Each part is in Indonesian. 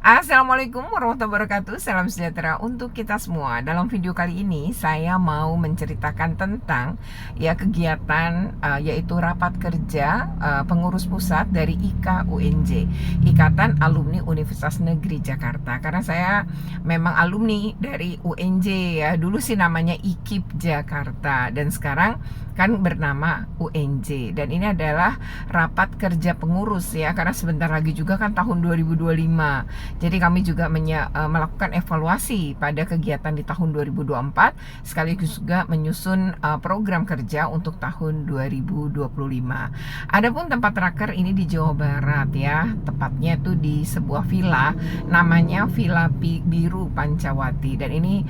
Assalamualaikum warahmatullahi wabarakatuh. Salam sejahtera untuk kita semua. Dalam video kali ini saya mau menceritakan tentang kegiatan yaitu rapat kerja pengurus pusat dari IKUNJ, Ikatan Alumni Universitas Negeri Jakarta. Karena saya memang alumni dari UNJ ya. Dulu sih namanya IKIP Jakarta dan sekarang kan bernama UNJ. Dan ini adalah rapat kerja pengurus ya, karena sebentar lagi juga kan tahun 2025. Jadi kami juga melakukan evaluasi pada kegiatan di tahun 2024 sekaligus juga menyusun program kerja untuk tahun 2025. Adapun tempat raker ini di Jawa Barat ya, tepatnya itu di sebuah villa namanya Villa Biru Pancawati, dan ini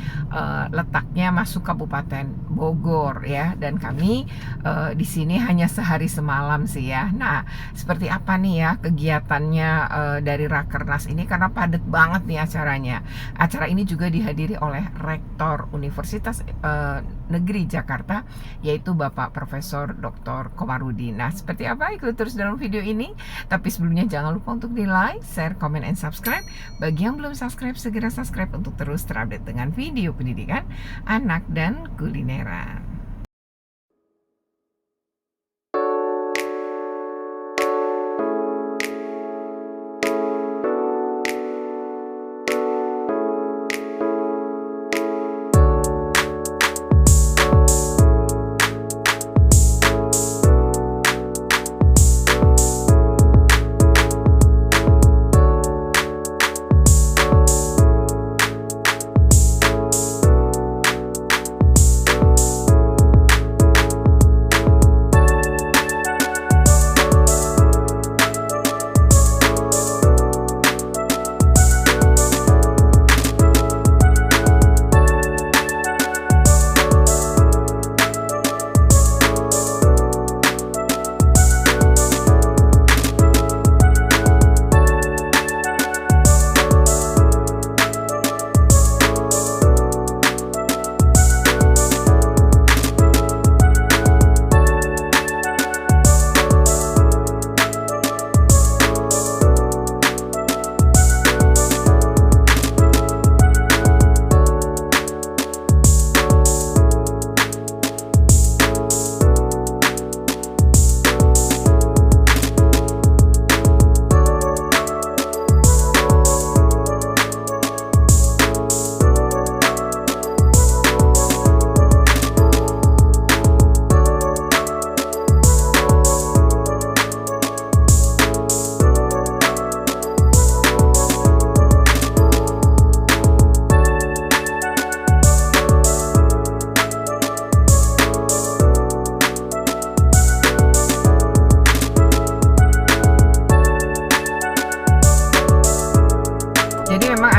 letaknya masuk Kabupaten Bogor ya, dan kami di sini hanya sehari semalam sih ya. Nah, seperti apa nih ya kegiatannya dari Rakernas ini, karena padat banget nih acaranya. Acara ini juga dihadiri oleh Rektor Universitas Negeri Jakarta, yaitu Bapak Profesor Dr. Komarudin. Nah, seperti apa? Ikuti terus dalam video ini. Tapi sebelumnya jangan lupa untuk di like, share, comment, and subscribe. Bagi yang belum subscribe, segera subscribe untuk terus terupdate dengan video pendidikan anak dan kulineran.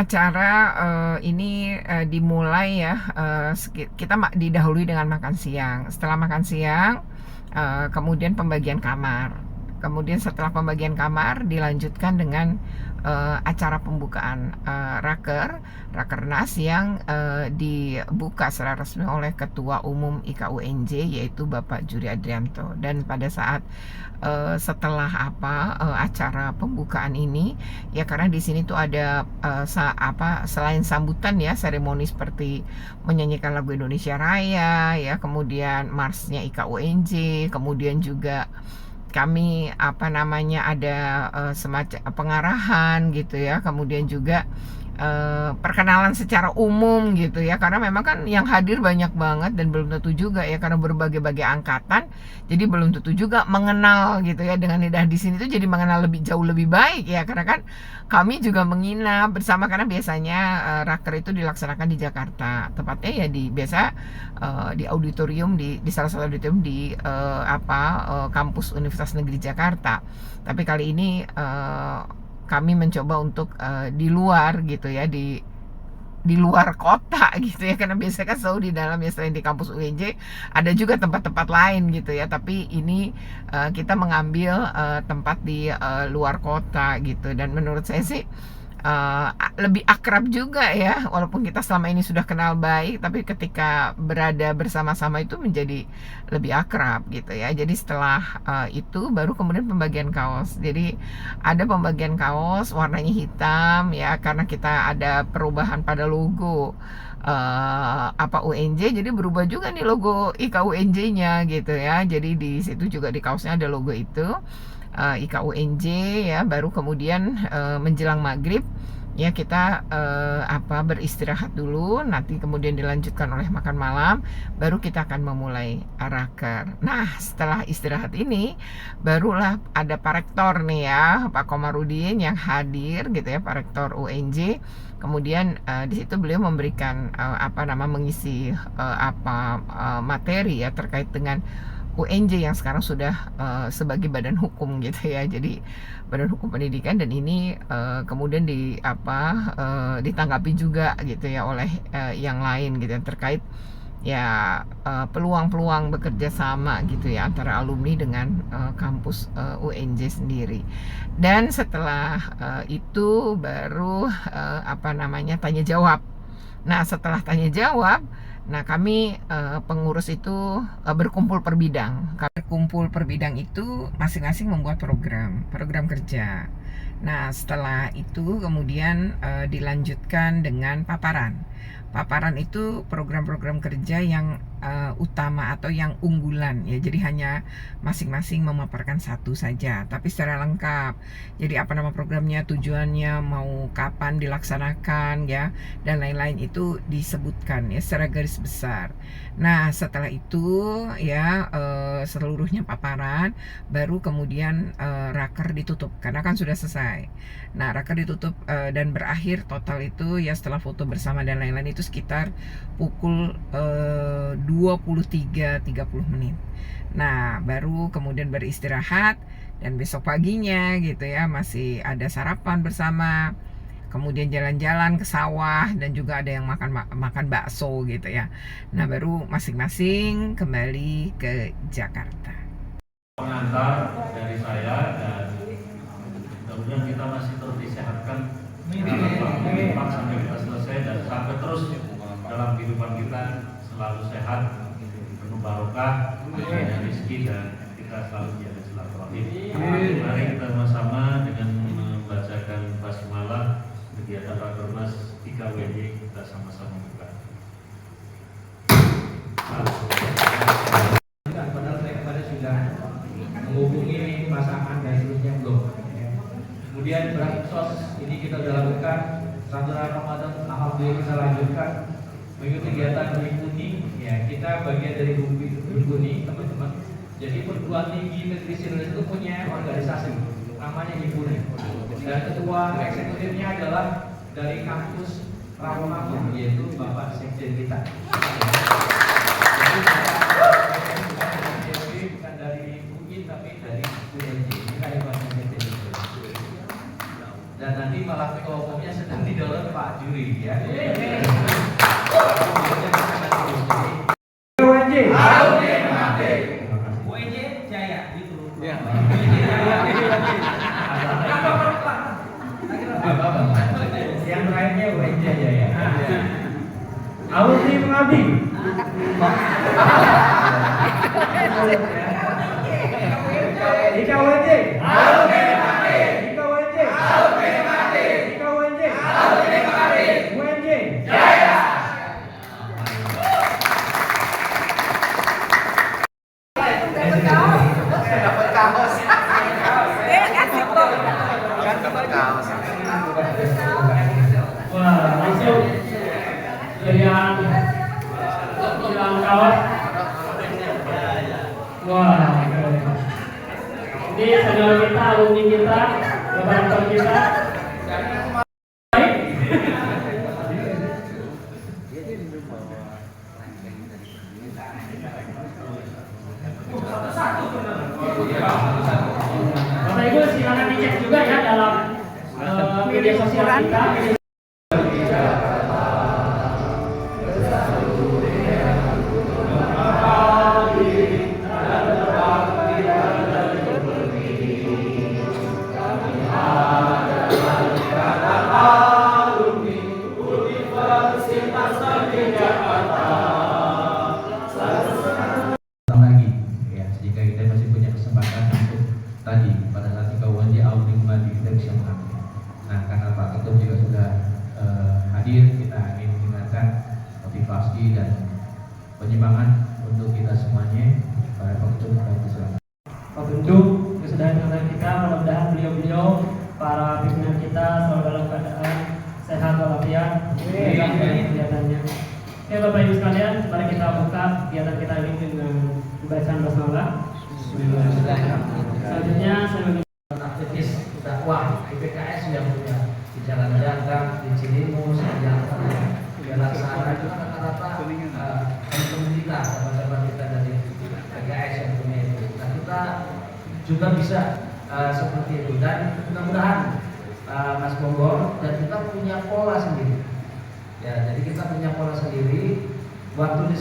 Acara ini dimulai ya, kita didahului dengan makan siang. Setelah makan siang, kemudian pembagian kamar. Kemudian setelah pembagian kamar dilanjutkan dengan acara pembukaan Rakernas yang dibuka secara resmi oleh Ketua Umum IKUNJ, yaitu Bapak Juri Adrianto. Dan pada saat setelah acara pembukaan ini ya, karena di sini tuh ada selain sambutan ya, seremoni seperti menyanyikan lagu Indonesia Raya ya, kemudian marsnya IKUNJ, kemudian juga kami ada semacam pengarahan gitu ya, kemudian juga perkenalan secara umum gitu ya, karena memang kan yang hadir banyak banget dan belum tentu juga ya, karena berbagai-bagai angkatan, jadi belum tentu juga mengenal gitu ya. Dengan lidah di sini tuh jadi mengenal jauh lebih baik ya, karena kan kami juga menginap bersama, karena biasanya raker itu dilaksanakan di Jakarta, tepatnya ya di auditorium di salah satu auditorium di kampus Universitas Negeri Jakarta. Tapi kali ini kami mencoba untuk di luar gitu ya, di luar kota gitu ya, karena biasanya kan selalu di dalam ya, selain di kampus UNJ ada juga tempat-tempat lain gitu ya, tapi ini kita mengambil tempat di luar kota gitu. Dan menurut saya sih lebih akrab juga ya, walaupun kita selama ini sudah kenal baik, tapi ketika berada bersama-sama itu menjadi lebih akrab gitu ya. Jadi setelah itu baru kemudian pembagian kaos. Jadi ada pembagian kaos warnanya hitam ya, karena kita ada perubahan pada logo UNJ, jadi berubah juga nih logo IKUNJ-nya gitu ya. Jadi di situ juga di kaosnya ada logo itu, IKUNJ ya. Baru kemudian menjelang maghrib ya kita beristirahat dulu, nanti kemudian dilanjutkan oleh makan malam, baru kita akan memulai raker. Nah, setelah istirahat ini barulah ada Pak Rektor nih ya, Pak Komarudin yang hadir gitu ya, Pak Rektor UNJ. Kemudian di situ beliau memberikan mengisi materi ya terkait dengan UNJ yang sekarang sudah sebagai badan hukum gitu ya. Jadi Badan Hukum Pendidikan, dan ini kemudian ditanggapi juga gitu ya oleh yang lain gitu ya, terkait ya peluang-peluang bekerja sama gitu ya antara alumni dengan kampus UNJ sendiri. Dan setelah itu baru tanya jawab. Nah, setelah tanya jawab, nah kami pengurus itu berkumpul per bidang. Berkumpul per bidang itu masing-masing membuat program kerja. Nah, setelah itu kemudian dilanjutkan dengan paparan. Paparan itu program-program kerja yang utama atau yang unggulan ya. Jadi hanya masing-masing memaparkan satu saja, tapi secara lengkap. Jadi apa nama programnya, tujuannya, mau kapan dilaksanakan ya, dan lain-lain itu disebutkan ya secara garis besar. Nah, setelah itu ya seluruhnya paparan, baru kemudian raker ditutup karena kan sudah selesai. Nah, raker ditutup dan berakhir total itu ya setelah foto bersama dan lain-lain itu sekitar pukul 23.30 menit. Nah, baru kemudian beristirahat, dan besok paginya gitu ya masih ada sarapan bersama, kemudian jalan-jalan ke sawah, dan juga ada yang makan bakso gitu ya. Nah, baru masing-masing kembali ke Jakarta. Pengantar dari saya, dan mudah-mudahan kita masih terus disehatkan sampai kita selesai, dan sampai terus dalam kehidupan kita selalu sehat, penuh barokah, dan rezeki, dan kita selalu menjaga silaturahim. Mari kita sama-sama dengan membacakan basmalah kegiatan Rakernas IKUNJ, kita sama-sama buka. Padahal saya kemarin sudah menghubungi pasangan dan seterusnya belum. Kemudian beraksos ini kita sudah lakukan, satu Ramadan alhamdulillah kita lanjutkan mengikuti kegiatan Himpunan. Ya, kita bagian dari Himpunan teman-teman. Jadi perguruan tinggi negeri Indonesia itu punya organisasi namanya Himpunan, dan ketua eksekutifnya adalah dari kampus Rawamangun, yaitu Bapak Sekjen kita. Jadi bukan dari UI tapi dari UNJ. Kita Sekjen. Dan nanti malah ketua umumnya sedang didorong Pak Juri ya. UNJ Jaya gitu. Ya. Yang lainnya UNJ Jaya. Alumni mengabdi. IKUNJ. Wah, langsung yang kaos. Wah, ini saudara kita, alumni kita, rekan kita. Bapak Ibu silakan dicek juga ya dalam media sosial kita. lagi ya, jika kita masih punya kesempatan untuk tadi pada saat kita wajib audio lagi kita bisa mengambil. Nah, karena Pak Ketum juga sudah hadir, kita ingin mendengarkan motivasi dan penyemangat untuk kita semuanya. Para Pak Ketum, silakan. Pak Bentuk, kesadaran kita, mudah-mudahan beliau-beliau, para pimpinan kita selalu dalam keadaan sehat walafiat, kegiatannya. Oke Bapak Ibu sekalian, mari kita buka kegiatan kita ini dengan pembacaan basmalah. Selanjutnya saya aktivis dakwah IPKS yang punya di Jalan Jangkang, di Cilimus, di Laksana itu rata-rata teman-teman kita, sahabat-sahabat kita dari PKS yang punya itu. Nah, kita juga bisa seperti itu, dan mudah-mudahan Mas Bonggor dan kita punya pola sendiri. Ya, jadi kita punya pola sendiri waktu di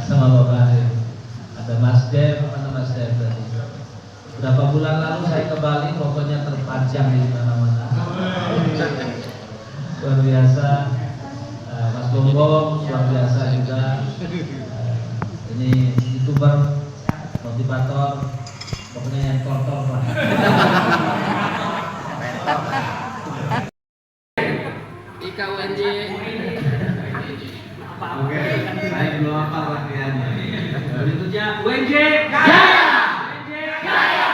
sama Bapak ada Mas Dev, mana Mas Dev tadi. Berapa bulan lalu saya ke Bali, pokoknya terpanjang di mana-mana. Luar biasa, Mas Bonggong luar biasa juga. Ini YouTuber, motivator, pokoknya yang kotor lah. IKWNJ. Oke, saya belum hafal latihannya. Berikutnya WNJ Jaya.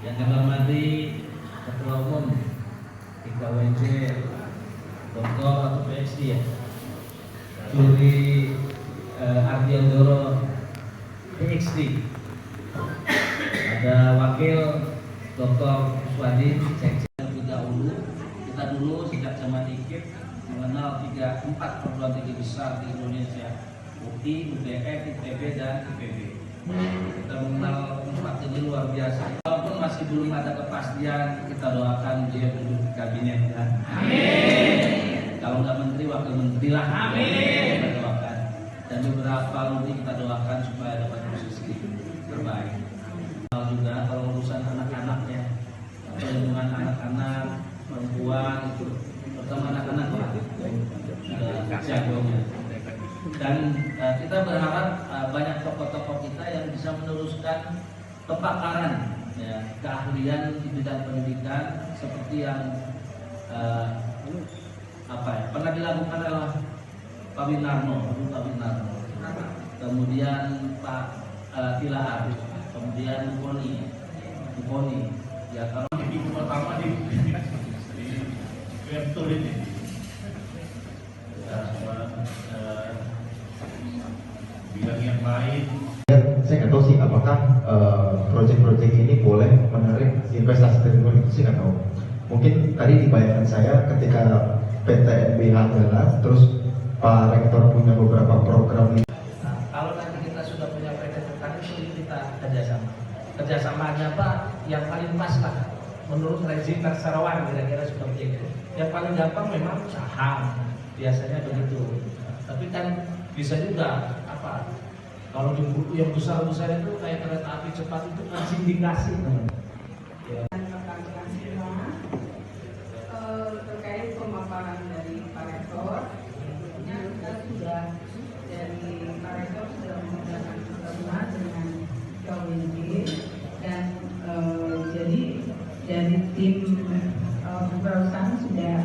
Yang kami hormati Ketua Umum IKWNJ Dr. atau PhD ya, Juri Ardiandoro PhD. Ada Wakil Dr. Swadi Sekjen. Kita dulu sejak zaman IKIP mengenal 4 perguruan tinggi besar di Indonesia, UI, UGM, ITB, dan IPB. Kita mengenal 4 ini luar biasa. Walaupun masih belum ada kepastian, kita doakan dia duduk di kabinet ya. Amin. Kalau nggak menteri, wakil menteri lah. Amin. Kita doakan. Dan beberapa menteri kita doakan supaya dapat posisi terbaik. Juga kalau urusan anak-anaknya, perlindungan anak-anak, perempuan itu, terutama anak-anak ya, sudah jagonya. Dan kita berharap banyak tokoh-tokoh kita yang bisa meneruskan kepakaran, ya, keahlian di bidang pendidikan seperti yang pernah dilakukan oleh Pak Winarno, kemudian Pak Tila Arif, kemudian Bukoni, ya kalau Ibu pertama di Webtoon ini. Bidang yang lain. Saya nggak tahu sih apakah proyek-proyek ini boleh menarik investasi dari luar, itu sih nggak tahu. Mungkin tadi di bayangan saya ketika PTNBH jalan, terus Pak Rektor punya beberapa program ini. Nah, kalau nanti kita sudah punya PT terkait itu kita kerjasamanya Pak yang paling pas lah menurut rezim Naksarawan, kira-kira seperti itu. Yang paling gampang memang saham, biasanya begitu. Tapi kan bisa juga kalau di buku yang besar-besar itu kayak kereta api cepat itu kan sindikasi teman. Ya. Terkait pemaparan dari Pak Rektor, tentunya kita sudah dari Pak Rektor sudah mengadakan pertemuan dengan KWNJ dan jadi dari tim perusahaan sudah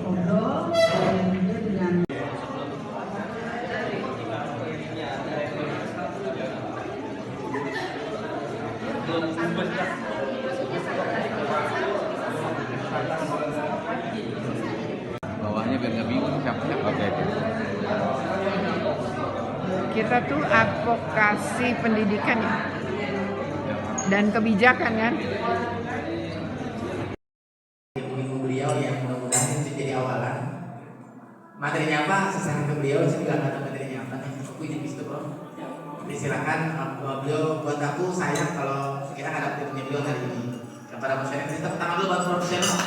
ngobrol dan juga dengan bawahnya biar nggak bingung siapa-siapa. Oke. kita tuh advokasi pendidikan ya dan kebijakan kan. Ibu beliau yang mudah-mudahan itu jadi awalan. Materinya apa? Sesaran ke beliau, saya juga nggak tahu materinya apa. Aku ini bisa bro. Disilakan beliau, buat aku sayang kalau kita nggak dapat punya beliau hari ini. Kepada masyarakat kita tepuk tangan dulu buat profesional.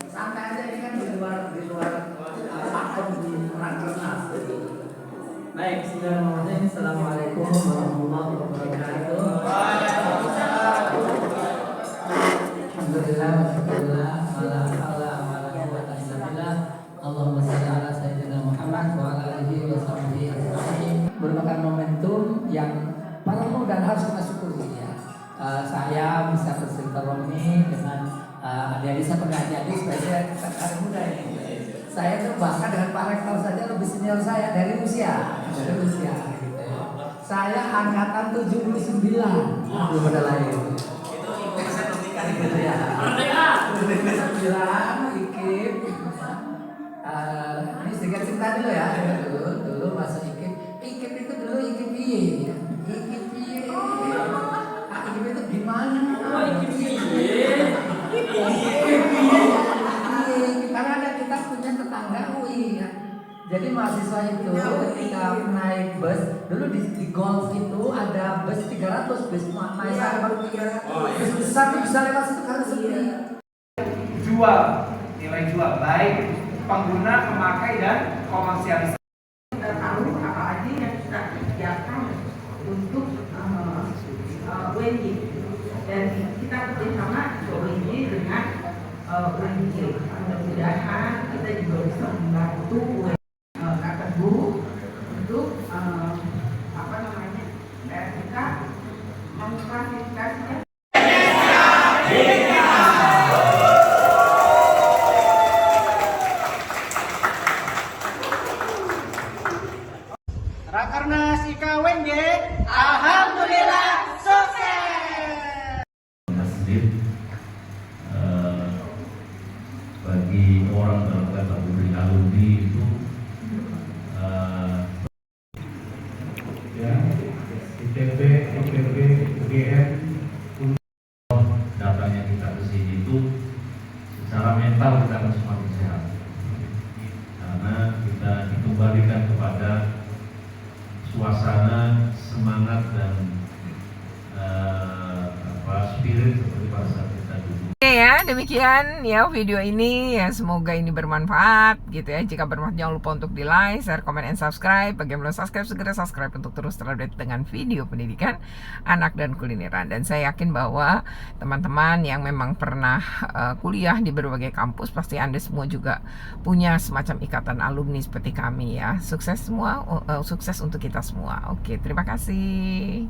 Santai aja, ini kan di luar pakem di rakernas. Baik, bismillahirrahmanirrahim. Assalamualaikum warahmatullahi wabarakatuh. Alhamdulillah, alhamdulillah, wala haula wala quwwata illa billah. Allahumma shalli ala sayyidina Muhammad wa ala alihi wa sahbihi ajma'in. Merupakan momentum yang perlu dan harus kita syukuri ya. Saya bisa bersilaturahmi dengan adik-adik saya, punya adik-adik supaya saya tetap muda ini. Saya tuh bahkan dengan Pak Rektor saja lebih senior saya dari usia gitu ya. Saya angkatan 79, belum ada lahir. Itu ibu saya belum nikah gitu ya. 79, IKIP. Ini sedikit cerita dulu ya. Dulu masuk IKIP. IKIP itu dulu IKIP piye ya? IKIP piye? IKIP itu gimana? IKIP piye? Karena ada kita punya tetangga UI ya. Jadi mahasiswa itu ketika naik bus, dulu di Golf itu ada bus 300, bus Maya baru 300. Bus besar itu bisa lewat situ karena sepi. Jual, nilai jual baik pengguna, pemakai dan komersialisasi. Kita tahu apa aja yang sudah disediakan untuk WNJ, dan kita kerjasama WNJ dengan WNJ. Mudah-mudahan kita juga bisa membantu KPU untuk kita mengklasifikasikan. Rakernas IKWNJ, alhamdulillah sukses. Masjid bagi orang dalam kategori alumni itu Ya, ITB, IPB, UGM, datanya kita ke sini itu secara mental kita akan semakin sehat karena kita dikembalikan kepada suasana semangat dan spirit seperti pada saat kita dulu. Oke ya, demikian ya video ini ya, semoga ini bermanfaat gitu ya. Jika bermanfaat jangan lupa untuk di like, share, comment, and subscribe. Bagi yang belum subscribe segera subscribe untuk terus terupdate dengan video pendidikan anak dan kulineran. Dan saya yakin bahwa teman-teman yang memang pernah kuliah di berbagai kampus, pasti Anda semua juga punya semacam ikatan alumni seperti kami ya. Sukses semua, sukses untuk kita semua. Oke, terima kasih.